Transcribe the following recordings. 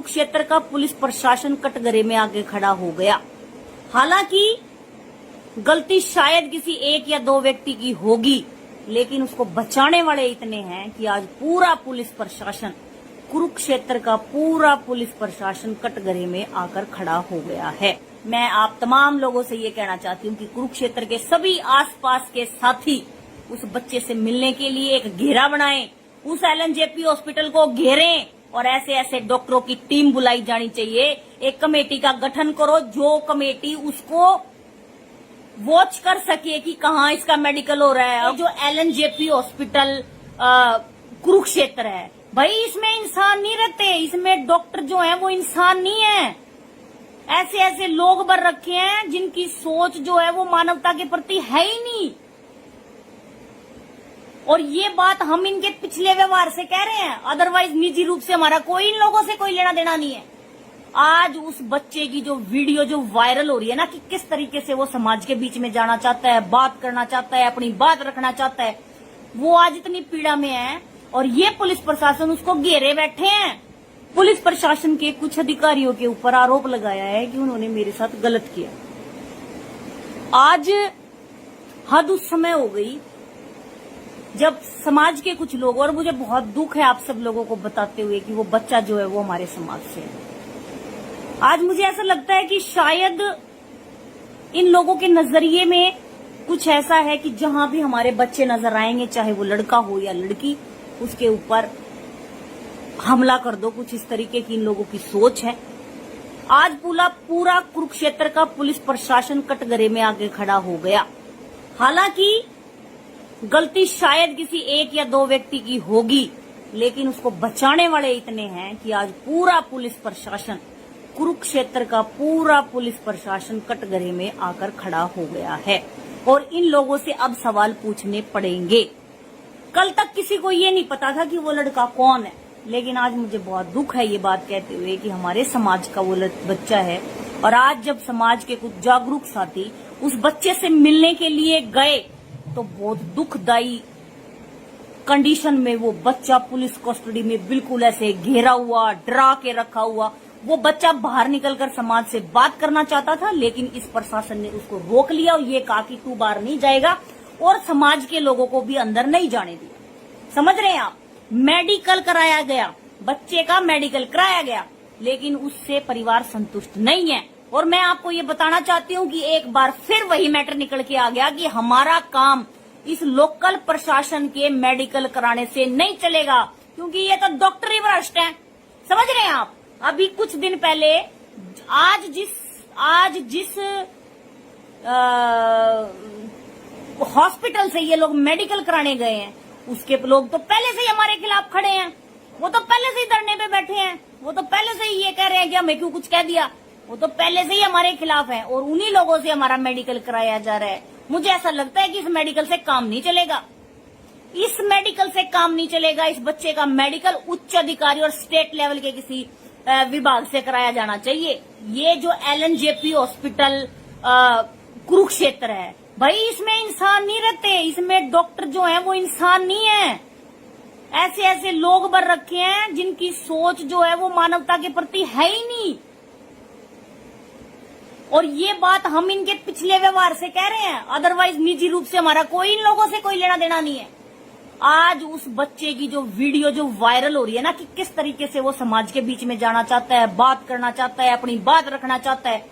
कुरुक्षेत्र का पुलिस प्रशासन कटघरे में आके खड़ा हो गया। हालांकि गलती शायद किसी एक या दो व्यक्ति की होगी, लेकिन उसको बचाने वाले इतने हैं कि आज पूरा पुलिस प्रशासन, कुरुक्षेत्र का पूरा पुलिस प्रशासन कटघरे में आकर खड़ा हो गया है। मैं आप तमाम लोगों से ये कहना चाहती हूँ कि कुरुक्षेत्र के सभी आसपास के साथी उस बच्चे से मिलने के लिए एक घेरा बनाएं, उस एलएनजेपी हॉस्पिटल को घेरें और ऐसे ऐसे डॉक्टरों की टीम बुलाई जानी चाहिए। एक कमेटी का गठन करो, जो कमेटी उसको वॉच कर सके कि कहाँ इसका मेडिकल हो रहा है। जो एलएनजेपी हॉस्पिटल कुरुक्षेत्र है, भाई इसमें इंसान नहीं रहते, इसमें डॉक्टर जो है वो इंसान नहीं है। ऐसे ऐसे लोग भर रखे हैं जिनकी सोच जो है वो मानवता के प्रति है ही नहीं। और ये बात हम इनके पिछले व्यवहार से कह रहे हैं, अदरवाइज निजी रूप से हमारा कोई इन लोगों से कोई लेना देना नहीं है। आज उस बच्चे की जो वीडियो जो वायरल हो रही है ना, कि किस तरीके से वो समाज के बीच में जाना चाहता है, बात करना चाहता है, अपनी बात रखना चाहता है, वो आज इतनी पीड़ा में है और ये पुलिस प्रशासन उसको घेरे बैठे हैं। पुलिस प्रशासन के कुछ अधिकारियों के ऊपर आरोप लगाया है कि उन्होंने मेरे साथ गलत किया। आज हद उस समय हो गई जब समाज के कुछ लोग, और मुझे बहुत दुख है आप सब लोगों को बताते हुए कि वो बच्चा जो है वो हमारे समाज से है। आज मुझे ऐसा लगता है कि शायद इन लोगों के नजरिए में कुछ ऐसा है कि जहां भी हमारे बच्चे नजर आएंगे, चाहे वो लड़का हो या लड़की, उसके ऊपर हमला कर दो। कुछ इस तरीके की इन लोगों की सोच है। आज पूरा कुरुक्षेत्र का पुलिस प्रशासन कटघरे में आके खड़ा हो गया। हालांकि गलती शायद किसी एक या दो व्यक्ति की होगी, लेकिन उसको बचाने वाले इतने हैं कि आज पूरा पुलिस प्रशासन, कुरुक्षेत्र का पूरा पुलिस प्रशासन कटघरे में आकर खड़ा हो गया है। और इन लोगों से अब सवाल पूछने पड़ेंगे। कल तक किसी को ये नहीं पता था कि वो लड़का कौन है, लेकिन आज मुझे बहुत दुख है ये बात कहते हुए कि हमारे समाज का वो बच्चा है। और आज जब समाज के कुछ जागरूक साथी उस बच्चे से मिलने के लिए गए तो बहुत दुखदायी कंडीशन में वो बच्चा पुलिस कस्टडी में बिल्कुल ऐसे घेरा हुआ, डरा के रखा हुआ। वो बच्चा बाहर निकलकर समाज से बात करना चाहता था, लेकिन इस प्रशासन ने उसको रोक लिया और ये कहा कि तू बाहर नहीं जाएगा, और समाज के लोगों को भी अंदर नहीं जाने दिया। समझ रहे हैं आप? मेडिकल कराया गया, बच्चे का मेडिकल कराया गया, लेकिन उससे परिवार संतुष्ट नहीं है। और मैं आपको ये बताना चाहती हूँ कि एक बार फिर वही मैटर निकल के आ गया कि हमारा काम इस लोकल प्रशासन के मेडिकल कराने से नहीं चलेगा, क्योंकि ये तो डॉक्टर ही भ्रष्ट हैं। समझ रहे हैं आप? अभी कुछ दिन पहले आज जिस हॉस्पिटल से ये लोग मेडिकल कराने गए हैं, उसके लोग तो पहले से ही हमारे खिलाफ खड़े हैं। वो तो पहले से ही धरने पे बैठे हैं। वो तो पहले से ही ये कह रहे हैं कि हमें क्यों कुछ कह दिया। वो तो पहले से ही हमारे खिलाफ है और उन्हीं लोगों से हमारा मेडिकल कराया जा रहा है। मुझे ऐसा लगता है कि इस मेडिकल से काम नहीं चलेगा। इस मेडिकल से काम नहीं चलेगा। इस बच्चे का मेडिकल उच्च अधिकारी और स्टेट लेवल के किसी विभाग से कराया जाना चाहिए। ये जो एलएनजेपी हॉस्पिटल कुरुक्षेत्र है, भाई इसमें इंसान नहीं रहते, इसमें डॉक्टर जो है वो इंसान नहीं है। ऐसे ऐसे लोग भर रखे हैं जिनकी सोच जो है वो मानवता के प्रति है ही नहीं। और ये बात हम इनके पिछले व्यवहार से कह रहे हैं, अदरवाइज निजी रूप से हमारा कोई इन लोगों से कोई लेना देना नहीं है। आज उस बच्चे की जो वीडियो जो वायरल हो रही है ना, कि किस तरीके से वो समाज के बीच में जाना चाहता है, बात करना चाहता है, अपनी बात रखना चाहता है,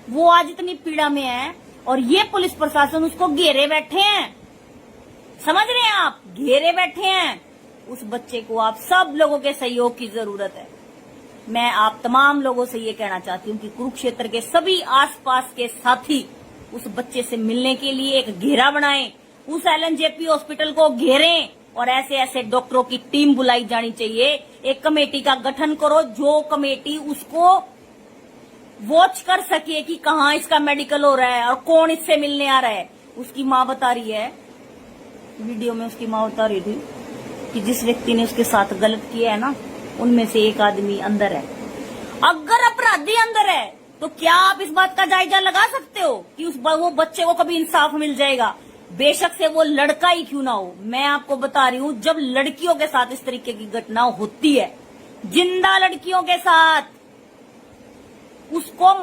वो आज इतनी पीड़ा में है और ये पुलिस प्रशासन उसको घेरे बैठे हैं। समझ रहे हैं आप? घेरे बैठे हैं। उस बच्चे को आप सब लोगों के सहयोग की जरूरत है। मैं आप तमाम लोगों से ये कहना चाहती हूँ कि कुरुक्षेत्र के सभी आसपास के साथी उस बच्चे से मिलने के लिए एक घेरा बनाएं, उस एलएनजेपी हॉस्पिटल को घेरें और ऐसे ऐसे डॉक्टरों की टीम बुलाई जानी चाहिए। एक कमेटी का गठन करो, जो कमेटी उसको वॉच कर सके कि कहाँ इसका मेडिकल हो रहा है और कौन इससे मिलने आ रहा है। उसकी माँ बता रही है, वीडियो में उसकी माँ बता रही थी कि जिस व्यक्ति ने उसके साथ गलत किया है ना, उनमें से एक आदमी अंदर है। अगर अपराधी अंदर है तो क्या आप इस बात का जायजा लगा सकते हो कि वो बच्चे को कभी इंसाफ मिल जाएगा? बेशक से वो लड़का ही क्यों ना हो। मैं आपको बता रही हूँ, जब लड़कियों के साथ इस तरीके की घटना होती है, जिंदा लड़कियों के साथ, उसको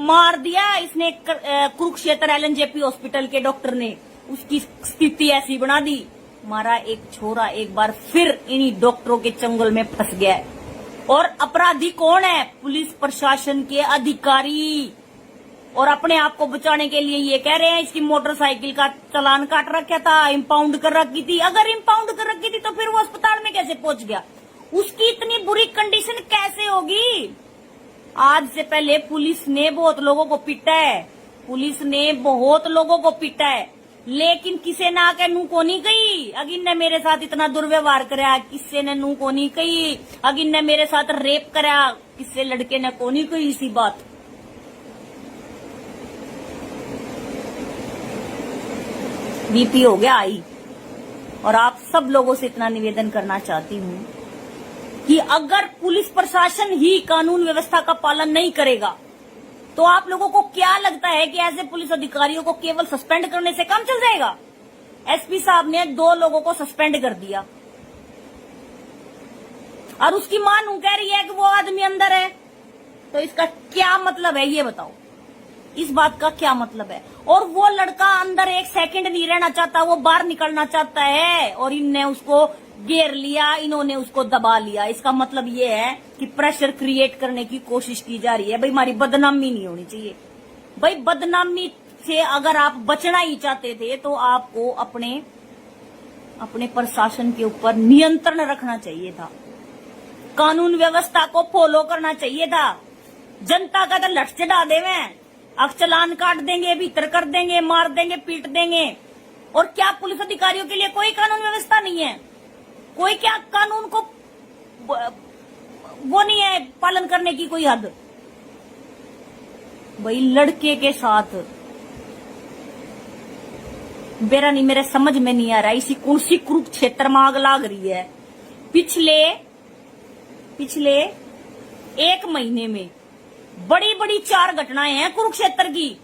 मार दिया इसने। कुरुक्षेत्र एलएनजेपी हॉस्पिटल के डॉक्टर ने उसकी स्थिति ऐसी बना दी। हमारा एक छोरा एक बार फिर इन्हीं डॉक्टरों के चंगुल में फंस गया है। और अपराधी कौन है? पुलिस प्रशासन के अधिकारी। और अपने आप को बचाने के लिए ये कह रहे हैं इसकी मोटरसाइकिल का चालान काट रखा था, इम्पाउंड कर रखी थी। अगर इम्पाउंड कर रखी थी तो फिर वो अस्पताल में कैसे पहुंच गया? उसकी इतनी बुरी कंडीशन कैसे होगी? आज से पहले पुलिस ने बहुत लोगों को पीटा है, पुलिस ने बहुत लोगों को पीटा है, लेकिन किसी ने आके नू को नहीं कही अगिन ने मेरे साथ इतना दुर्व्यवहार कराया, किसी ने नू को नहीं कही अगिन ने मेरे साथ रेप कराया, किसी लड़के ने को नहीं कही इसी बात। बीपी हो गया आई। और आप सब लोगों से इतना निवेदन करना चाहती हूँ कि अगर पुलिस प्रशासन ही कानून व्यवस्था का पालन नहीं करेगा तो आप लोगों को क्या लगता है कि ऐसे पुलिस अधिकारियों को केवल सस्पेंड करने से काम चल जाएगा? एसपी साहब ने 2 लोगों को सस्पेंड कर दिया और उसकी मां नू कह रही है कि वो आदमी अंदर है, तो इसका क्या मतलब है ये बताओ? इस बात का क्या मतलब है? और वो लड़का अंदर एक सेकंड नहीं रहना चाहता, वो बाहर निकलना चाहता है और इनने उसको घेर लिया, इन्होंने उसको दबा लिया। इसका मतलब ये है कि प्रेशर क्रिएट करने की कोशिश की जा रही है। भाई हमारी बदनामी नहीं होनी चाहिए। भाई बदनामी से अगर आप बचना ही चाहते थे तो आपको अपने प्रशासन के ऊपर नियंत्रण रखना चाहिए था, कानून व्यवस्था को फॉलो करना चाहिए था। जनता का तो लठ चढ़ा देवे, अब चालान काट देंगे, भीतर कर देंगे, मार देंगे, पीट देंगे। और क्या पुलिस अधिकारियों के लिए कोई कानून व्यवस्था नहीं है? कोई क्या कानून को वो नहीं है पालन करने की कोई हद? भाई लड़के के साथ मेरा नहीं, मेरे समझ में नहीं आ रहा इसी कुर्सी कुरुक्षेत्र में आग लाग रही है। पिछले 1 महीने में बड़ी बड़ी 4 घटनाएं हैं कुरुक्षेत्र की।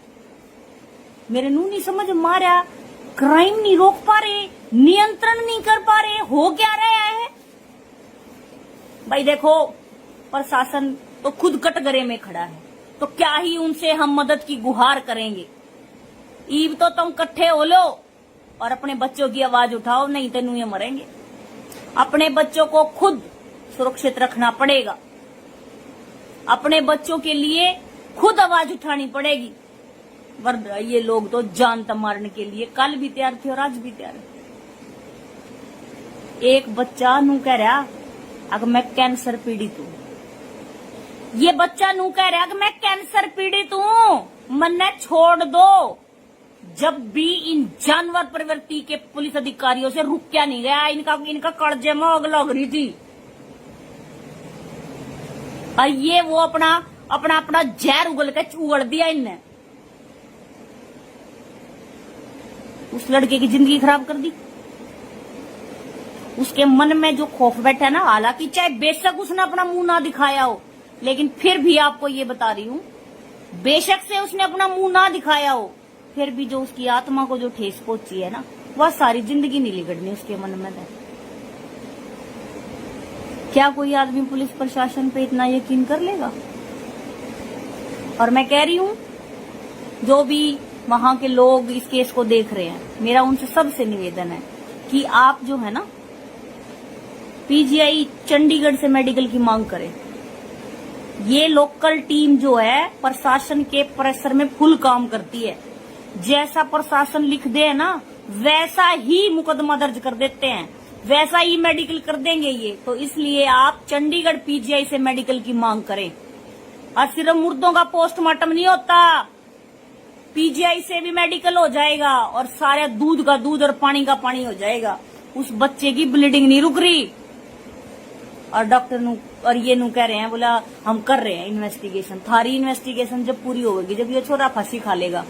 मेरे नू नहीं समझ मारा, क्राइम नहीं रोक पा रहे, नियंत्रण नहीं कर पा रहे, हो क्या रहा है? भाई देखो प्रशासन तो खुद कटघरे में खड़ा है, तो क्या ही उनसे हम मदद की गुहार करेंगे? ईब तो तुम इकट्ठे हो लो और अपने बच्चों की आवाज उठाओ, नहीं तो ये मरेंगे। अपने बच्चों को खुद सुरक्षित रखना पड़ेगा, अपने बच्चों के लिए खुद आवाज उठानी पड़ेगी, वरना ये लोग तो जान मारने के लिए कल भी तैयार थे और आज भी तैयार है। एक बच्चा नू कह रहा अगर मैं कैंसर पीड़ित हूं, ये बच्चा नू कह रहा कि मैं कैंसर पीड़ित हूं, मन्ने छोड़ दो। जब भी इन जानवर प्रवृत्ति के पुलिस अधिकारियों से रुक नहीं गया, इनका कड़जे में आग लग रही थी। और ये वो अपना जहर उगल दिया इनने, उस लड़के की जिंदगी खराब कर दी। उसके मन में जो खौफ बैठा है ना, हालांकि चाहे बेशक उसने अपना मुंह ना दिखाया हो, लेकिन फिर भी आपको ये बता रही हूं, बेशक से उसने अपना मुंह ना दिखाया हो, फिर भी जो उसकी आत्मा को जो ठेस पहुंची है ना, वह सारी जिंदगी नहीं लिगड़नी उसके मन में। क्या कोई आदमी पुलिस प्रशासन पे इतना यकीन कर लेगा? और मैं कह रही हूं, जो भी वहां के लोग इस केस को देख रहे हैं, मेरा उनसे सबसे निवेदन है कि आप जो है ना पीजीआई चंडीगढ़ से मेडिकल की मांग करें। ये लोकल टीम जो है प्रशासन के प्रेशर में फुल काम करती है। जैसा प्रशासन लिख दे ना वैसा ही मुकदमा दर्ज कर देते हैं, वैसा ही मेडिकल कर देंगे ये। तो इसलिए आप चंडीगढ़ पीजीआई से मेडिकल की मांग करें। और सिर्फ मुर्दों का पोस्टमार्टम नहीं होता, पीजीआई से भी मेडिकल हो जाएगा और सारे दूध का दूध और पानी का पानी हो जाएगा। उस बच्चे की ब्लीडिंग नहीं रुक रही। और डॉक्टर और ये कह रहे हैं, बोला हम कर रहे हैं इन्वेस्टिगेशन। थारी इन्वेस्टिगेशन जब पूरी होगी, जब ये छोरा फांसी खा लेगा,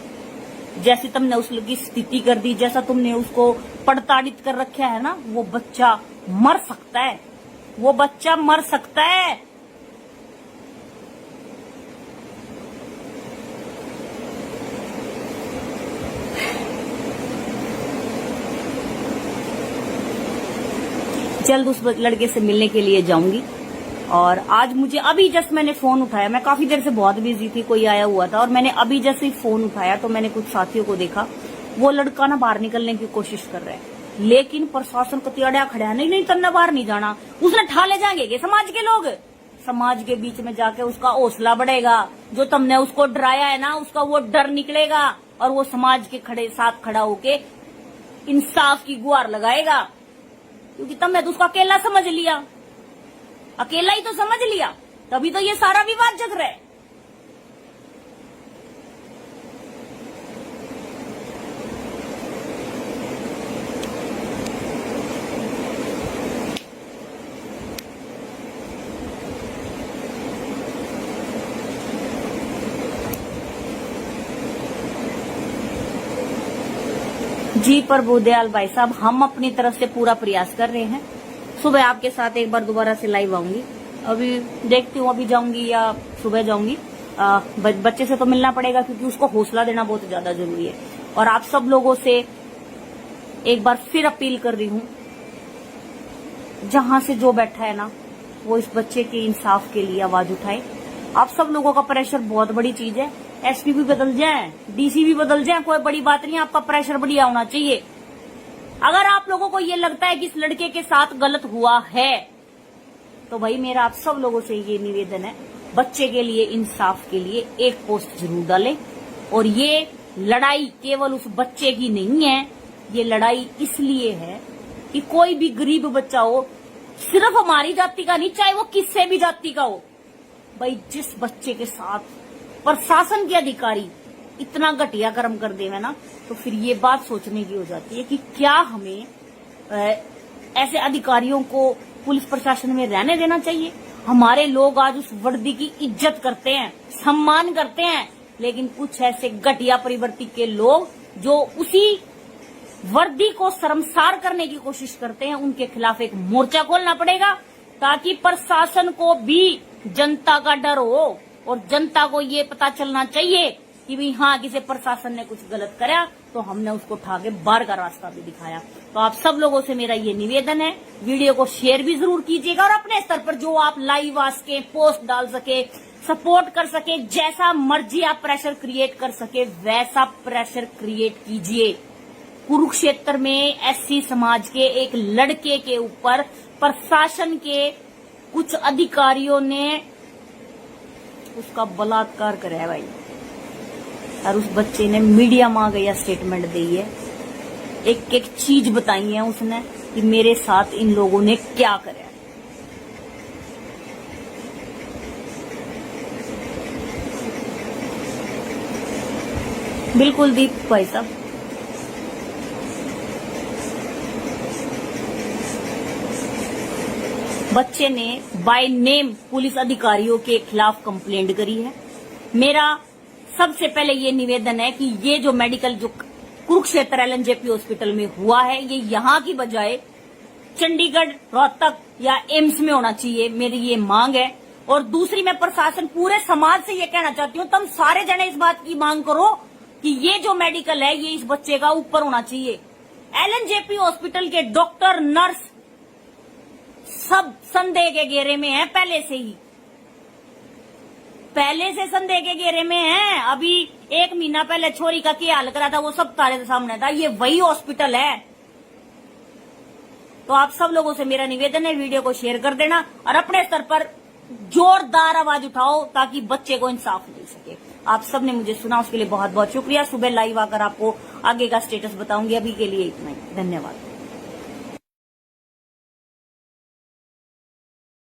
जैसे तुमने उसकी स्थिति कर दी, जैसा तुमने उसको प्रताड़ित कर रखा है ना, वो बच्चा मर सकता है, वो बच्चा मर सकता है। जल्द उस लड़के से मिलने के लिए जाऊंगी और आज मुझे अभी जस्ट मैंने फोन उठाया, मैं काफी देर से बहुत बिजी थी, कोई आया हुआ था, और मैंने अभी जस्ट ही फोन उठाया तो मैंने कुछ साथियों को देखा, वो लड़का ना बाहर निकलने की कोशिश कर रहा है, लेकिन प्रशासन को तियाड़ा खड़ा है, नहीं तन्ना बाहर नहीं जाना, उसने ठा ले जाएंगे समाज के लोग। समाज के बीच में जाके उसका हौसला बढ़ेगा, जो तुमने उसको डराया है ना, उसका वो डर निकलेगा और वो समाज के साथ खड़ा होके इंसाफ की गुहार लगाएगा। क्योंकि तुमने तो उसको अकेला समझ लिया, अकेला ही तो समझ लिया, तभी तो ये सारा विवाद जग रहा है। जी प्रभुदयाल भाई साहब, हम अपनी तरफ से पूरा प्रयास कर रहे हैं। सुबह आपके साथ एक बार दोबारा से लाइव आऊंगी, अभी देखती हूँ, अभी जाऊंगी या सुबह जाऊंगी। बच्चे से तो मिलना पड़ेगा क्योंकि उसको हौसला देना बहुत ज्यादा जरूरी है। और आप सब लोगों से एक बार फिर अपील कर रही हूँ, जहां से जो बैठा है ना, वो इस बच्चे के इंसाफ के लिए आवाज उठाए। आप सब लोगों का प्रेशर बहुत बड़ी चीज है, एसपी भी बदल जाए, डीसी भी बदल जाए, कोई बड़ी बात नहीं, आपका प्रेशर बढ़िया होना चाहिए। अगर आप लोगों को ये लगता है कि इस लड़के के साथ गलत हुआ है, तो भाई मेरा आप सब लोगों से ये निवेदन है, बच्चे के लिए इंसाफ के लिए एक पोस्ट जरूर डालें। और ये लड़ाई केवल उस बच्चे की नहीं है, ये लड़ाई इसलिए है कि कोई भी गरीब बच्चा हो, सिर्फ हमारी जाति का नहीं, चाहे वो किसी भी जाति का हो, भाई जिस बच्चे के साथ प्रशासन के अधिकारी इतना घटिया कर्म कर देवे ना, तो फिर ये बात सोचने की हो जाती है कि क्या हमें ऐसे अधिकारियों को पुलिस प्रशासन में रहने देना चाहिए। हमारे लोग आज उस वर्दी की इज्जत करते हैं, सम्मान करते हैं, लेकिन कुछ ऐसे घटिया प्रवृत्ति के लोग जो उसी वर्दी को शर्मसार करने की कोशिश करते हैं, उनके खिलाफ एक मोर्चा खोलना पड़ेगा, ताकि प्रशासन को भी जनता का डर हो और जनता को ये पता चलना चाहिए कि भाई हाँ, किसी प्रशासन ने कुछ गलत करा तो हमने उसको उठा के बाहर का रास्ता भी दिखाया। तो आप सब लोगों से मेरा ये निवेदन है, वीडियो को शेयर भी जरूर कीजिएगा और अपने स्तर पर जो आप लाइव आ सके, पोस्ट डाल सके, सपोर्ट कर सके, जैसा मर्जी आप प्रेशर क्रिएट कर सके वैसा प्रेशर क्रिएट कीजिए। कुरुक्षेत्र में एससी समाज के एक लड़के के ऊपर प्रशासन के कुछ अधिकारियों ने उसका बलात्कार करा है भाई, और उस बच्चे ने मीडिया में आ गया स्टेटमेंट दी है, एक एक चीज बताई है उसने कि मेरे साथ इन लोगों ने क्या करा। बिल्कुल दीप भाई साहब, बच्चे ने बाय नेम पुलिस अधिकारियों के खिलाफ कंप्लेंट करी है। मेरा सबसे पहले ये निवेदन है कि ये जो मेडिकल जो कुरुक्षेत्र एलएनजेपी हॉस्पिटल में हुआ है, ये यहाँ की बजाय चंडीगढ़, रोहतक या एम्स में होना चाहिए, मेरी ये मांग है। और दूसरी, मैं प्रशासन पूरे समाज से ये कहना चाहती हूँ, तुम सारे जने इस बात की मांग करो कि ये जो मेडिकल है ये इस बच्चे का ऊपर होना चाहिए। एलएनजेपी हॉस्पिटल के डॉक्टर, नर्स सब संदेह के घेरे में है, पहले से संदेह के घेरे में है। अभी 1 महीना पहले छोरी का क्या हाल करा था वो सब तारे सामने था, ये वही हॉस्पिटल है। तो आप सब लोगों से मेरा निवेदन है, वीडियो को शेयर कर देना और अपने स्तर पर जोरदार आवाज उठाओ ताकि बच्चे को इंसाफ मिल सके। आप सब ने मुझे सुना, उसके लिए बहुत बहुत शुक्रिया। सुबह लाइव आकर आपको आगे का स्टेटस बताऊंगी। अभी के लिए इतना ही, धन्यवाद।